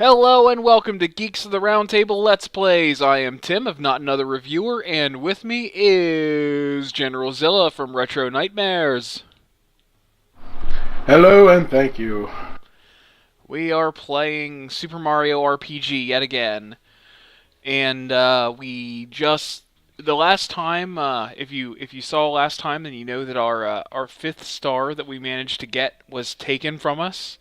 Hello and welcome to Geeks of the Roundtable Let's Plays. I am Tim of Not Another Reviewer, and with me is General Zilla from Retro Nightmares. Hello and thank you. We are playing Super Mario RPG yet again, and the last time, if you saw last time, then you know that our fifth star that we managed to get was taken from us.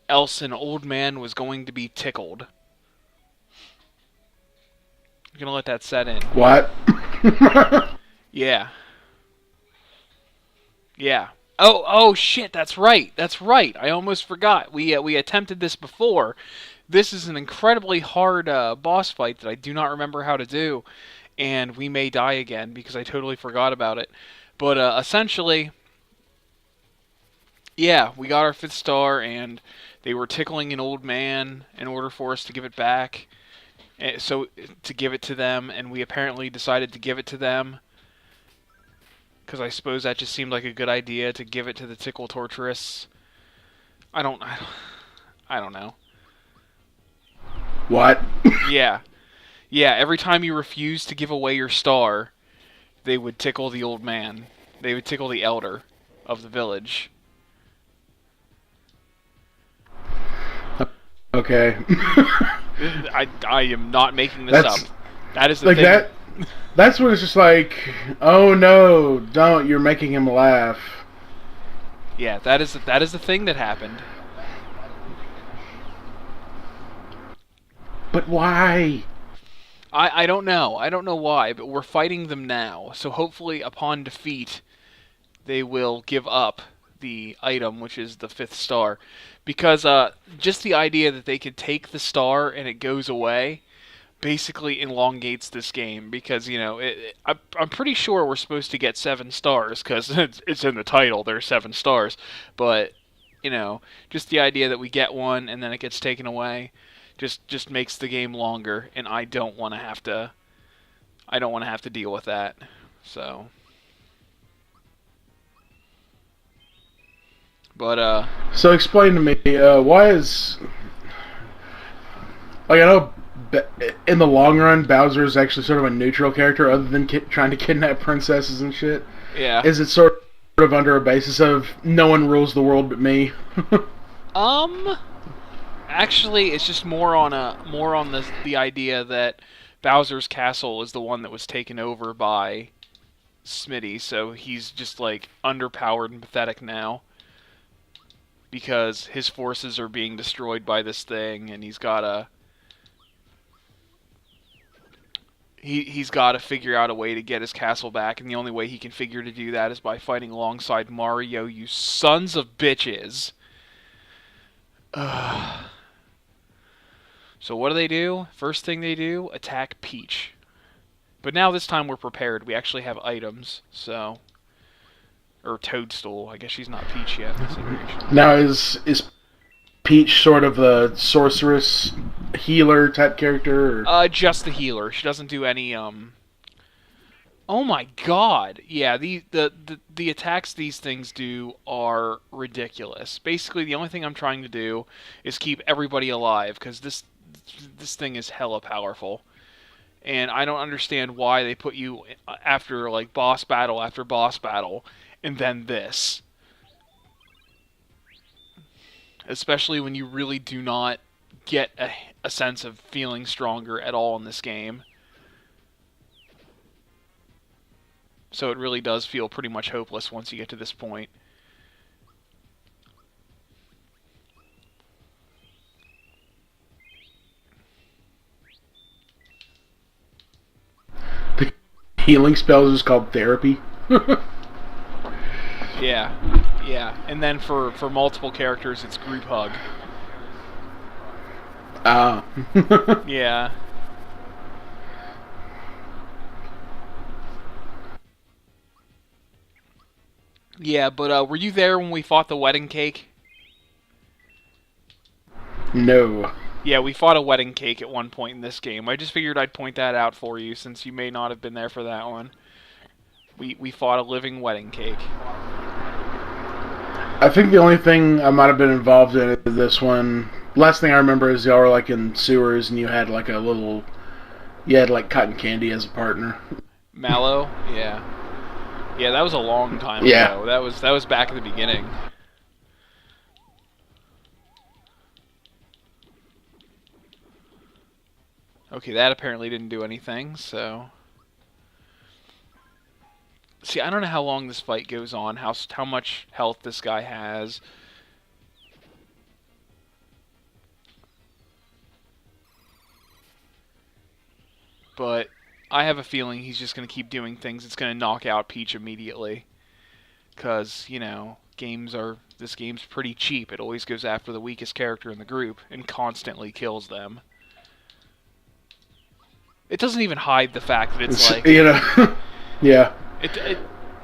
Else an old man was going to be tickled. I'm gonna let that set in. What? Yeah. Yeah. Oh shit, that's right. That's right. I almost forgot. We attempted this before. This is an incredibly hard boss fight that I do not remember how to do, and we may die again because I totally forgot about it. But essentially, yeah, we got our fifth star, and they were tickling an old man in order for us to give it back. So to give it to them, and we apparently decided to give it to them. Because I suppose that just seemed like a good idea to give it to the Tickle Torturous. I don't know. What? Yeah. Yeah, every time you refused to give away your star, they would tickle the old man. They would tickle the elder of the village. Okay. I am not making this That's up. That is the like thing. that. That's when it's just like, oh no, don't! You're making him laugh. Yeah, that is the thing that happened. But why? I don't know. I don't know why, but we're fighting them now. So hopefully upon defeat, they will give up the item, which is the fifth star. Because just the idea that they could take the star and it goes away basically elongates this game. Because, you know, I'm pretty sure we're supposed to get 7 stars, because it's in the title, there's 7 stars. But, you know, just the idea that we get one and then it gets taken away just makes the game longer, and I don't want to have to deal with that. So, but So explain to me, why is like I know in the long run Bowser is actually sort of a neutral character, other than trying to kidnap princesses and shit. yeah. Is it sort of under a basis of no one rules the world but me? Um Actually, it's just more on the idea that Bowser's castle is the one that was taken over by Smitty, so he's just like underpowered and pathetic now because his forces are being destroyed by this thing, and he's got to figure out a way to get his castle back, and the only way he can figure to do that is by fighting alongside Mario. You sons of bitches. Ugh. So what do? First thing they do, attack Peach. But now this time we're prepared. We actually have items, so... Or Toadstool. I guess she's not Peach yet. Now is Peach sort of a sorceress healer type character? Or? Just the healer. She doesn't do any, Oh my god! Yeah, the attacks these things do are ridiculous. Basically, the only thing I'm trying to do is keep everybody alive, because this thing is hella powerful. And I don't understand why they put you after, like, boss battle after boss battle, and then this. Especially when you really do not get a sense of feeling stronger at all in this game. So it really does feel pretty much hopeless once you get to this point. The healing spells is called therapy. Yeah, yeah. And then for multiple characters, it's group hug. Ah. Yeah. Yeah, but were you there when we fought the wedding cake? No. Yeah, we fought a wedding cake at one point in this game. I just figured I'd point that out for you, since you may not have been there for that one. We fought a living wedding cake. I think the only thing I might have been involved in is this one Last thing I remember is y'all were like in sewers and you had like cotton candy as a partner. Mallow, yeah, yeah, that was a long time Yeah. ago. That was back at the beginning. Okay, that apparently didn't do anything. So, see, I don't know how long this fight goes on. How much health this guy has. But I have a feeling he's just going to keep doing things that's going to knock out Peach immediately. Because, this game's pretty cheap. It always goes after the weakest character in the group and constantly kills them. It doesn't even hide the fact that it's like, You know, yeah.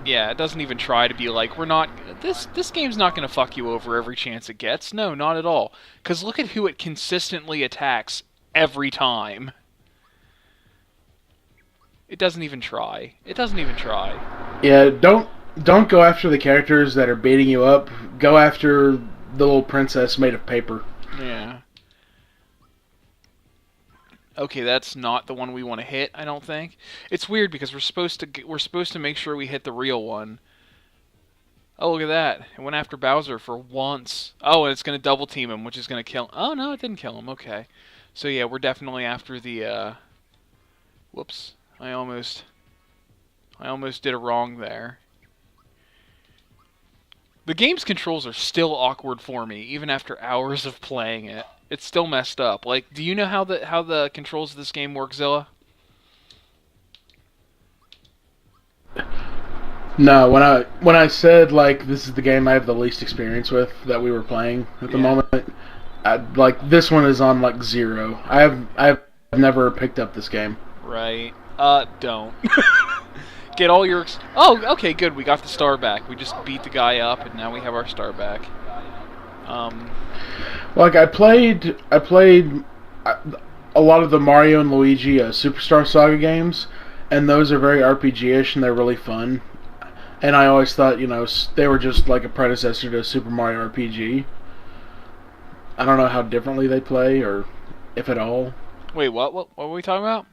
yeah, it doesn't even try to be like, we're not, this game's not going to fuck you over every chance it gets. No, not at all. Because look at who it consistently attacks every time. It doesn't even try. It doesn't even try. Yeah, don't go after the characters that are beating you up. Go after the little princess made of paper. Yeah. Okay, that's not the one we want to hit, I don't think. It's weird because we're supposed to make sure we hit the real one. Oh, look at that. It went after Bowser for once. Oh, and it's going to double team him, which is going to kill him. Oh, no, it didn't kill him. Okay. So yeah, we're definitely after the whoops. I almost did it wrong there. The game's controls are still awkward for me, even after hours of playing it. It's still messed up. Like, do you know how the controls of this game work, Zilla? No, when I said like this is the game I have the least experience with that we were playing at the Yeah. moment, like this one is on like zero. I've never picked up this game. Right. Don't. Get all your... Oh, okay, good. We got the star back. We just beat the guy up, and now we have our star back. Um, Like I played a lot of the Mario and Luigi Superstar Saga games, and those are very RPG-ish and they're really fun. And I always thought, they were just like a predecessor to Super Mario RPG. I don't know how differently they play, or if at all. wait, what? What were we talking about?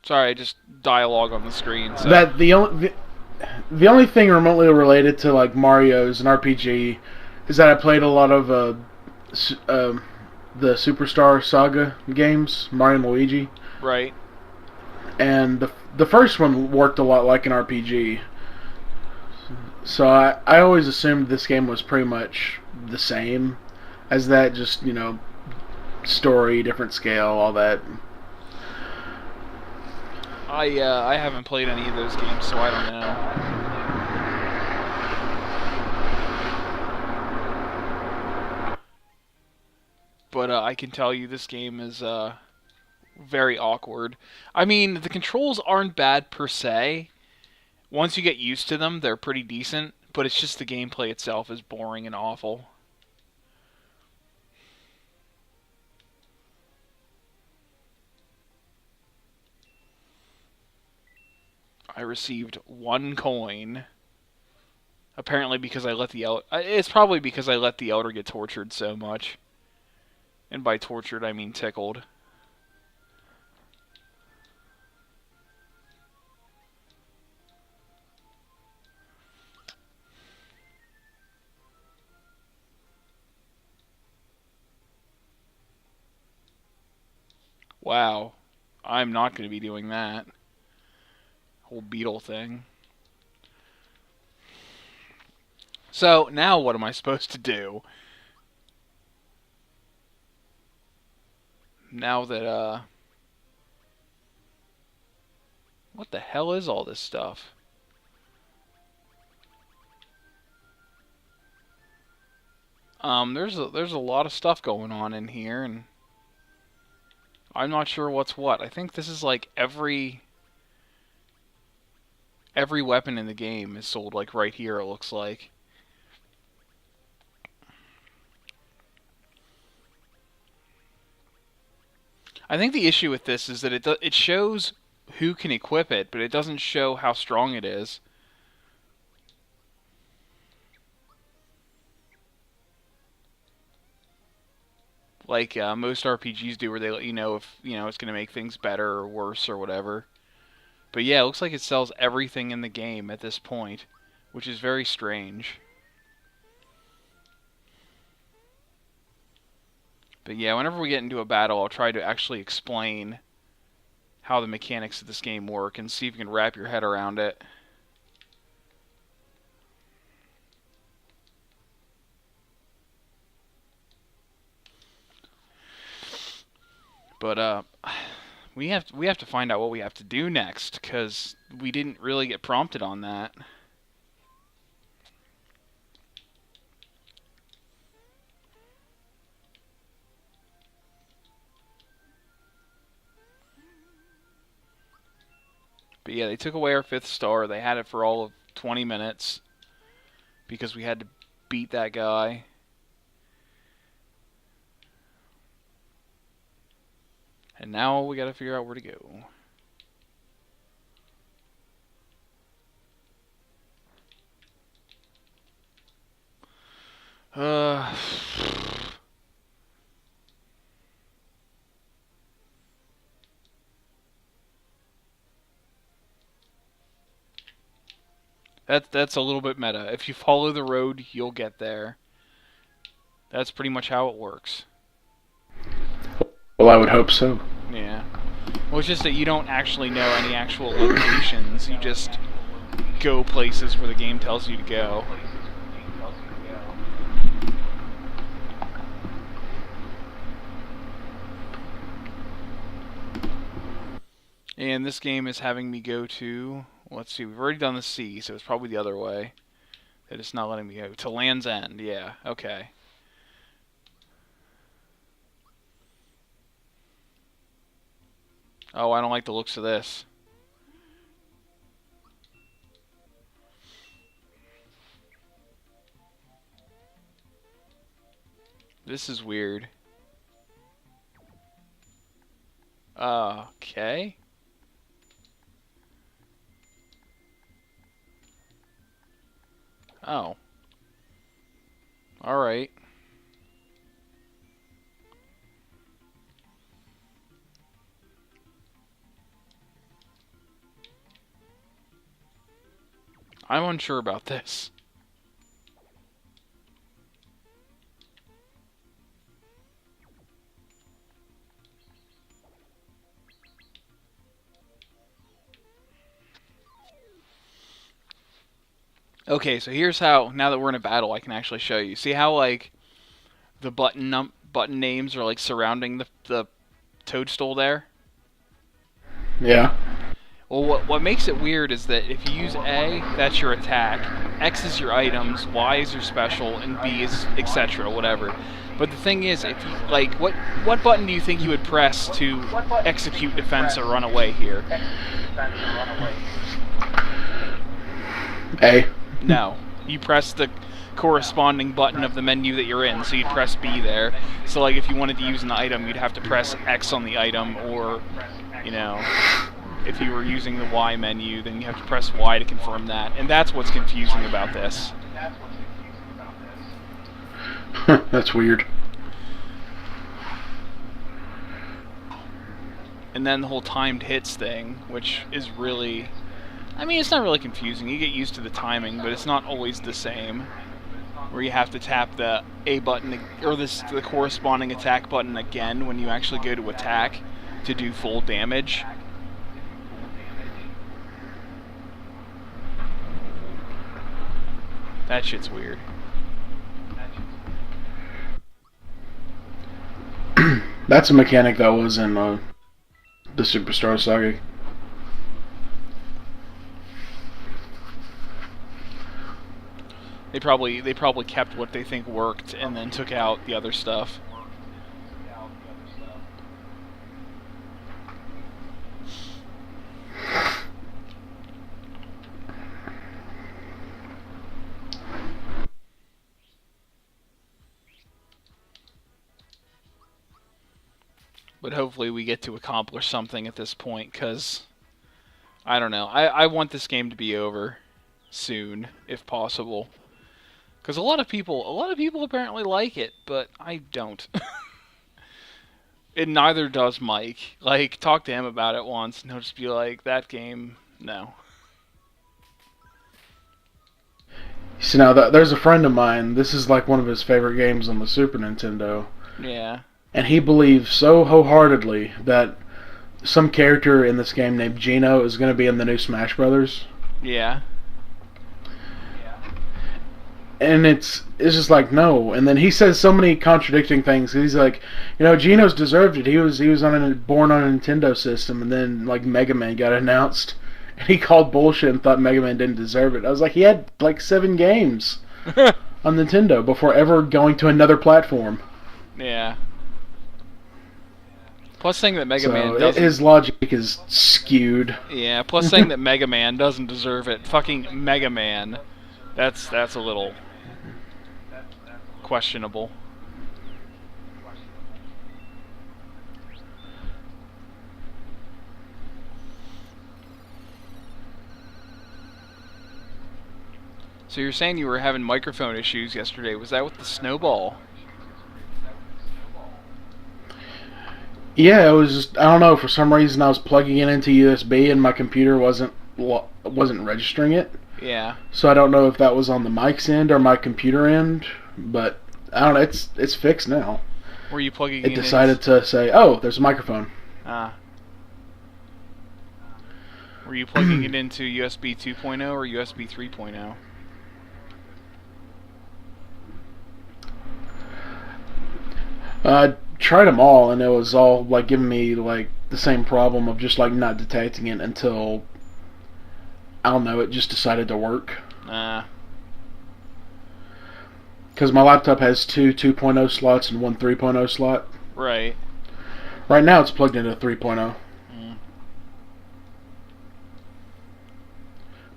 Sorry, just dialogue on the screen, so... That the only thing remotely related to like Mario's an RPG is that I played a lot of the Superstar Saga games, Mario and Luigi, Right. and the first one worked a lot like an RPG. So I always assumed this game was pretty much the same as that, just story, different scale, all that. I haven't played any of those games, so I don't know. But I can tell you this game is very awkward. I mean, the controls aren't bad per se. Once you get used to them, they're pretty decent, but it's just the gameplay itself is boring and awful. I received 1 coin. Apparently because I let the elder... It's probably because I let the elder get tortured so much. And by tortured, I mean tickled. Wow. I'm not going to be doing that. Whole beetle thing. So, now what am I supposed to do? Now that, what the hell is all this stuff? There's a lot of stuff going on in here, and I'm not sure what's what. I think this is like every weapon in the game is sold like right here, it looks like. I think the issue with this is that it shows who can equip it, but it doesn't show how strong it is. like most RPGs do, where they let you know if it's going to make things better or worse or whatever. But yeah, it looks like it sells everything in the game at this point, which is very strange. But yeah, whenever we get into a battle, I'll try to actually explain how the mechanics of this game work and see if you can wrap your head around it. But we have to find out what we have to do next, because we didn't really get prompted on that. But yeah, they took away our 5th star. They had it for all of 20 minutes because we had to beat that guy. And now we gotta figure out where to go. Uh, that's a little bit meta. If you follow the road, you'll get there. That's pretty much how it works. Well, I would hope so. Yeah. Well, it's just that you don't actually know any actual locations. You just go places where the game tells you to go. And this game is having me go to, let's see, we've already done the sea, so it's probably the other way. That it's not letting me go. To Land's End, yeah, okay. Oh, I don't like the looks of this. This is weird. Okay. Oh. Alright. I'm unsure about this. Okay, so here's how, now that we're in a battle, I can actually show you. See how, like, the button names are, like, surrounding the toadstool there? Yeah. Well, what makes it weird is that if you use A, that's your attack, X is your items, Y is your special, and B is etc. Whatever. But the thing is, if you like, what button do you think you would press to execute defense or run away here? A. No, you press the corresponding button of the menu that you're in, so you'd press B there. So like, if you wanted to use an item, you'd have to press X on the item, or you know. If you were using the Y menu, then you have to press Y to confirm that. And that's what's confusing about this. That's weird. And then the whole timed hits thing, which is really... I mean, it's not really confusing. You get used to the timing, but it's not always the same. Where you have to tap the A button, or the corresponding attack button again when you actually go to attack to do full damage. That shit's weird. That's a mechanic that was in the Superstar Saga. They probably kept what they think worked and then took out the other stuff. But hopefully we get to accomplish something at this point, because I don't know. I want this game to be over soon, if possible. Because a lot of people apparently like it, but I don't. And neither does Mike. Like, talk to him about it once, and he'll just be like, "That game, no." See, now there's a friend of mine. This is like one of his favorite games on the Super Nintendo, Yeah. and he believes so wholeheartedly that some character in this game named Gino is going to be in the new Smash Brothers. Yeah. And it's just like no. And then he says so many contradicting things. He's like, Geno's deserved it. He was born on a Nintendo system, and then like Mega Man got announced, and he called bullshit and thought Mega Man didn't deserve it. I was like, he had like 7 games on Nintendo before ever going to another platform. Yeah. Plus saying that Mega Man So doesn't. his logic is skewed. Yeah. Plus saying that Mega Man doesn't deserve it. Fucking Mega Man. That's a little questionable. So you're saying you were having microphone issues yesterday. Was that with the snowball? Yeah, it was just, I don't know, for some reason I was plugging it into USB and my computer wasn't registering it. Yeah. So I don't know if that was on the mic's end or my computer end, but I don't know. It's fixed now. Were you plugging It it decided to say, "Oh, there's a microphone." Ah. Were you plugging it into USB 2.0 or USB 3.0? I tried them all, and it was all like giving me like the same problem of just like not detecting it until I don't know. It just decided to work Ah. because my laptop has two 2.0 slots and one 3.0 slot. Right. Right now, it's plugged into 3.0. Mm.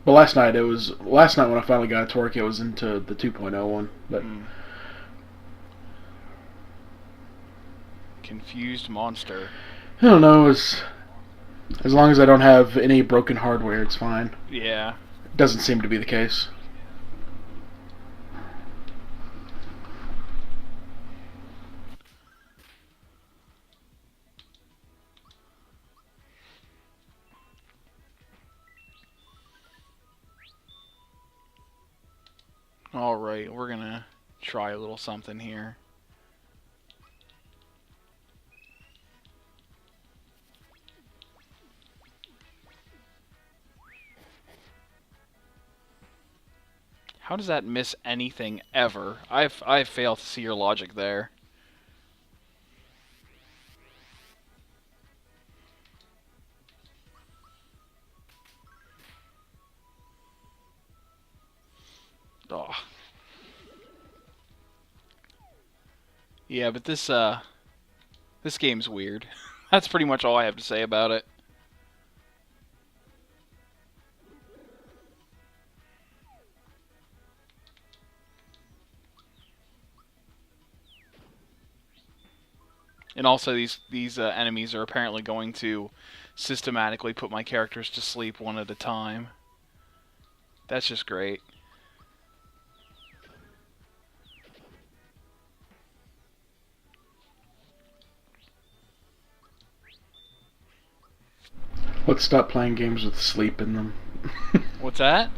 But last night when I finally got it to work, it was into the 2.0 one. But Confused monster. I don't know. As long as I don't have any broken hardware, it's fine. Yeah. Doesn't seem to be the case. Alright, we're gonna try a little something here. How does that miss anything ever? I fail to see your logic there. Oh. Yeah, but this game's weird. That's pretty much all I have to say about it. And also, these enemies are apparently going to systematically put my characters to sleep one at a time. That's just great. Let's stop playing games with sleep in them. What's that?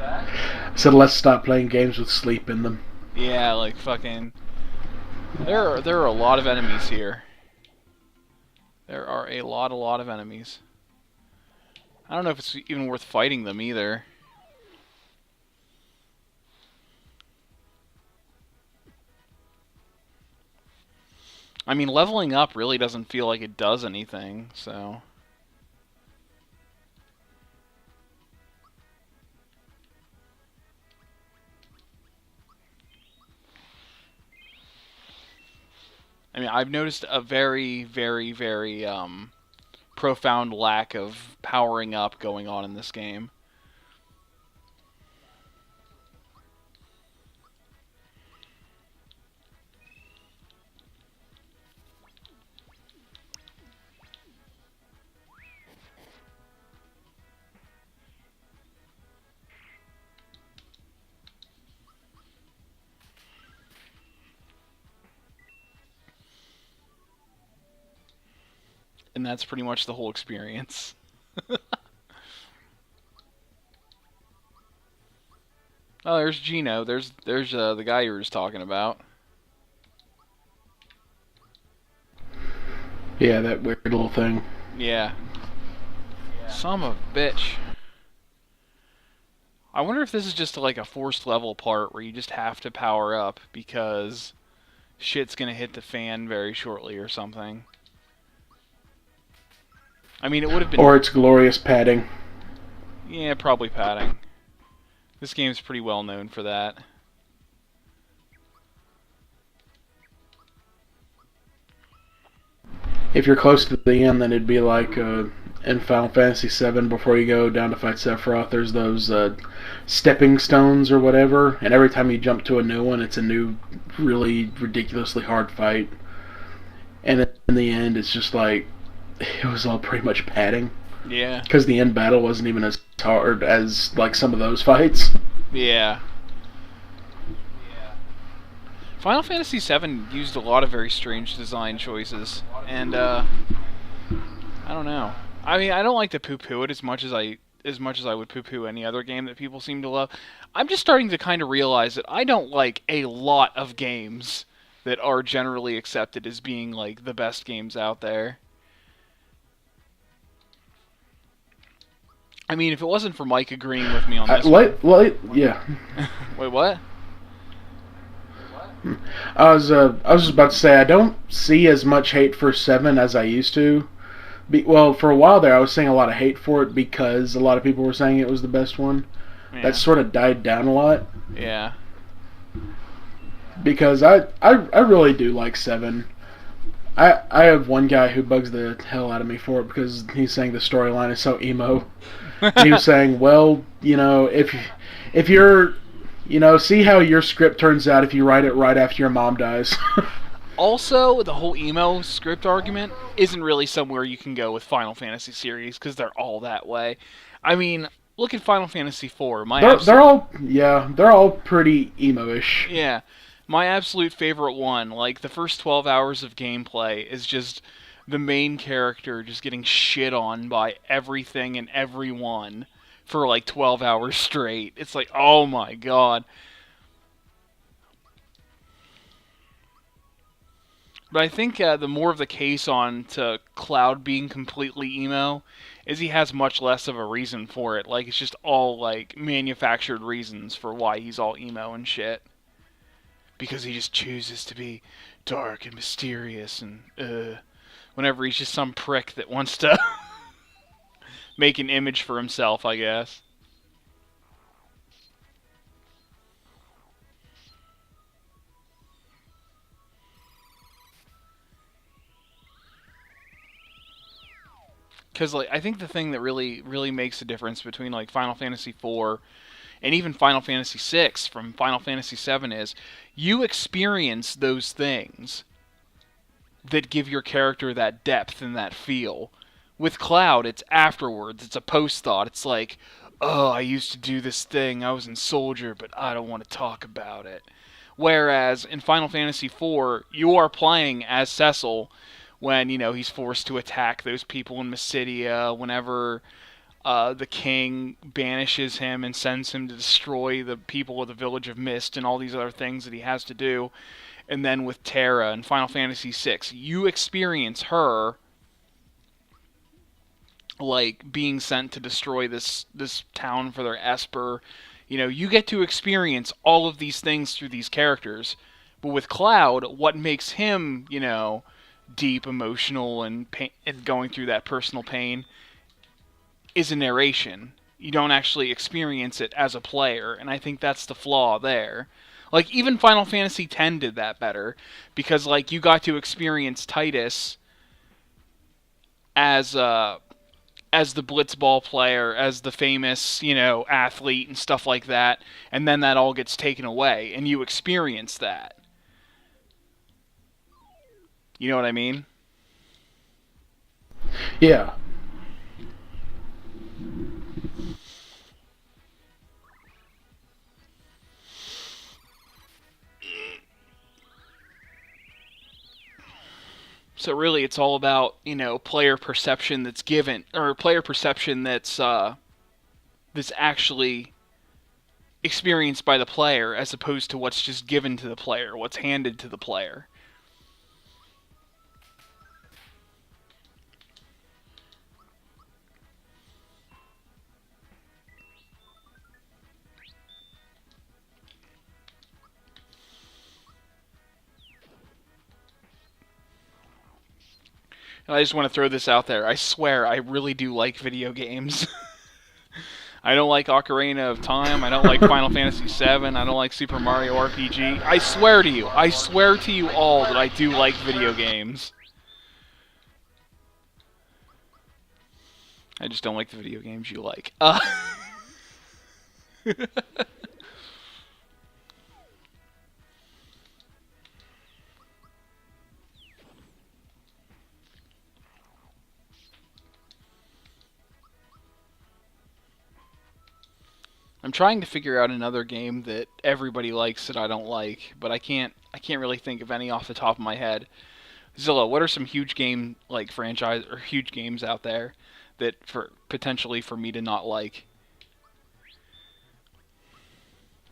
I said let's stop playing games with sleep in them. Yeah, like fucking. There are a lot of enemies here. There are a lot of enemies. I don't know if it's even worth fighting them either. I mean, leveling up really doesn't feel like it does anything, so. I mean, I've noticed a very profound lack of powering up going on in this game. and that's pretty much the whole experience. Oh, there's Gino. There's the guy you were just talking about. Yeah, that weird little thing. Yeah. Son of a bitch. I wonder if this is just like a forced level part where you just have to power up because shit's gonna hit the fan very shortly or something. I mean, it would have been. Or it's glorious padding. Yeah, probably padding. This game's pretty well known for that. If you're close to the end, then it'd be like in Final Fantasy VII before you go down to fight Sephiroth. There's those stepping stones or whatever, and every time you jump to a new one, it's a new, really ridiculously hard fight. And in the end, it's just like it was all pretty much padding Yeah. because the end battle wasn't even as hard as like some of those fights. Yeah. Final Fantasy VII used a lot of very strange design choices, and I don't know. I mean, I don't like to poo-poo it as much as I would poo-poo any other game that people seem to love. I'm just starting to kind of realize that I don't like a lot of games that are generally accepted as being like the best games out there. I mean, if it wasn't for Mike agreeing with me on this one. Yeah. Wait, what? I was just about to say I don't see as much hate for Seven as I used to. Well, for a while there, I was seeing a lot of hate for it because a lot of people were saying it was the best one. Yeah. That sort of died down a lot Yeah. because I really do like Seven. I have one guy who bugs the hell out of me for it because he's saying the storyline is so emo. And he was saying, well, if you're, see how your script turns out if you write it right after your mom dies. Also, the whole emo script argument isn't really somewhere you can go with Final Fantasy series because they're all that way. I mean, look at Final Fantasy IV. They're all pretty emo-ish. Yeah, my absolute favorite one. Like the first 12 hours of gameplay is just the main character just getting shit on by everything and everyone for like 12 hours straight. It's like, oh my god. But I think the more of the case on to Cloud being completely emo is he has much less of a reason for it. Like it's just all like manufactured reasons for why he's all emo and shit. Because he just chooses to be dark and mysterious and whenever he's just some prick that wants to make an image for himself, I guess. Because like I think the thing that really makes a difference between like Final Fantasy IV and even Final Fantasy VI from Final Fantasy VII is you experience those things that give your character that depth and that feel. With Cloud, it's afterwards. It's a post thought. It's like, oh, I used to do this thing. I was in Soldier, but I don't want to talk about it. Whereas in Final Fantasy IV, you are playing as Cecil when he's forced to attack those people in Mysidia. Whenever the king banishes him and sends him to destroy the people of the Village of Mist and all these other things that he has to do. And then with Terra in Final Fantasy VI, you experience her like being sent to destroy this town for their Esper. You get to experience all of these things through these characters. But with Cloud, what makes him, deep, emotional, and going through that personal pain is a narration. You don't actually experience it as a player, and I think that's the flaw there. Like, even Final Fantasy X did that better, because, like, you got to experience Titus as the blitzball player, as the famous, athlete and stuff like that, and then that all gets taken away, and you experience that. You know what I mean? Yeah. So really, it's all about player perception that's given, or player perception that's actually experienced by the player, as opposed to what's just given to the player, what's handed to the player. And I just want to throw this out there. I swear, I really do like video games. I don't like Ocarina of Time. I don't like Final Fantasy VII. I don't like Super Mario RPG. I swear to you. I swear to you all that I do like video games. I just don't like the video games you like. I'm trying to figure out another game that everybody likes that I don't like, but I can't really think of any off the top of my head. Zilla, what are some huge game like franchise or huge games out there that for potentially for me to not like?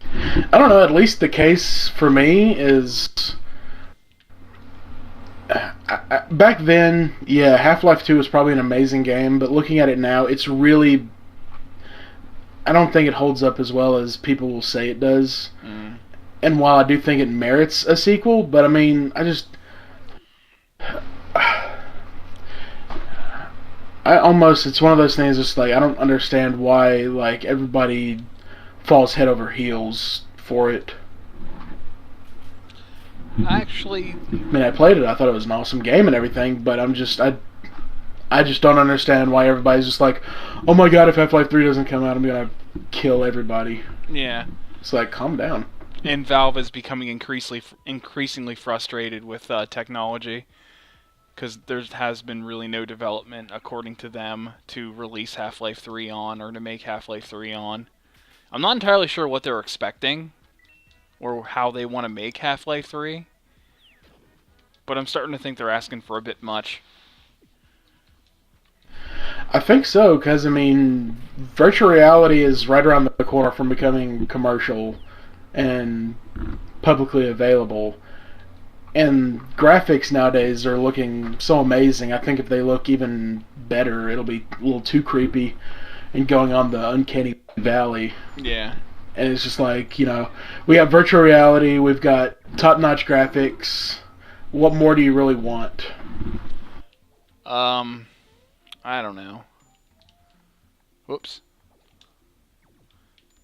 I don't know. At least the case for me is back then. Yeah, Half-Life 2 was probably an amazing game, but looking at it now, it's really. I don't think it holds up as well as people will say it does. Mm. And while I do think it merits a sequel, but I mean, it's one of those things. Just like I don't understand why like everybody falls head over heels for it. Actually, I mean, I played it. I thought it was an awesome game and everything, but I just don't understand why everybody's just like, oh my god, if Half-Life 3 doesn't come out, I'm gonna kill everybody. yeah. It's like, calm down. And Valve is becoming increasingly frustrated with technology because there has been really no development, according to them, to release Half-Life 3 on or to make Half-Life 3 on. I'm not entirely sure what they're expecting or how they want to make Half-Life 3, but I'm starting to think they're asking for a bit much. I think so, because, I mean, virtual reality is right around the corner from becoming commercial and publicly available. And graphics nowadays are looking so amazing. I think if they look even better, it'll be a little too creepy and going on the uncanny valley. Yeah. And it's just like, we have virtual reality, we've got top-notch graphics. What more do you really want? I don't know. Whoops.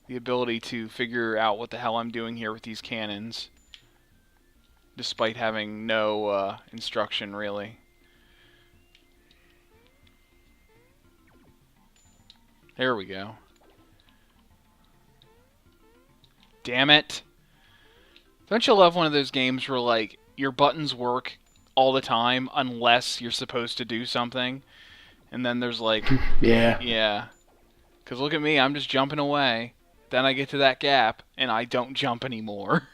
The ability to figure out what the hell I'm doing here with these cannons, despite having no instruction, really. There we go. Damn it. Don't you love one of those games where, like, your buttons work all the time unless you're supposed to do something? And then there's, like... Yeah. Yeah. Because look at me, I'm just jumping away. Then I get to that gap, and I don't jump anymore.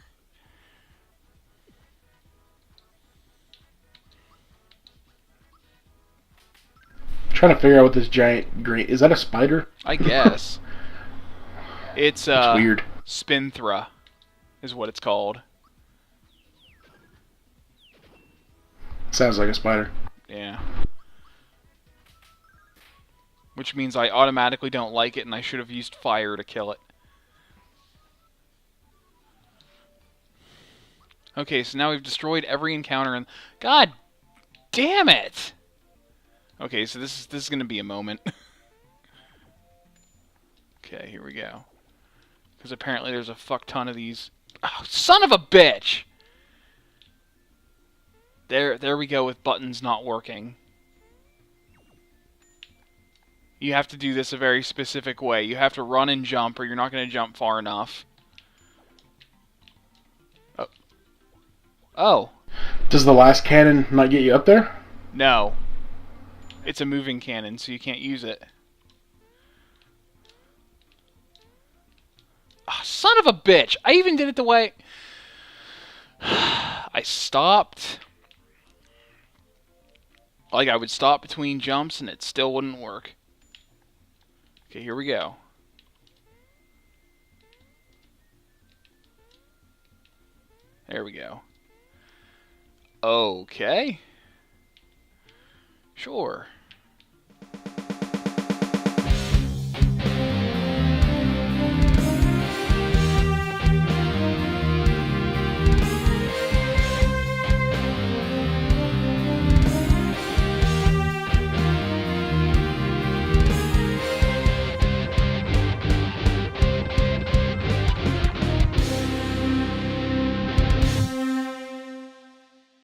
Trying to figure out what this giant green... Is that a spider? I guess. It's weird. Spinthra is what it's called. Sounds like a spider. Yeah. Which means I automatically don't like it, and I should have used fire to kill it. Okay, so now we've destroyed every encounter, and God damn it! Okay, so this is going to be a moment. Okay, here we go. Because apparently there's a fuck ton of these. Oh, son of a bitch! There we go with buttons not working. You have to do this a very specific way. You have to run and jump, or you're not going to jump far enough. Oh. Oh. Does the last cannon not get you up there? No. It's a moving cannon, so you can't use it. Oh, son of a bitch! I even did it the way... I stopped. Like, I would stop between jumps and it still wouldn't work. Okay, here we go. There we go. Okay. Sure.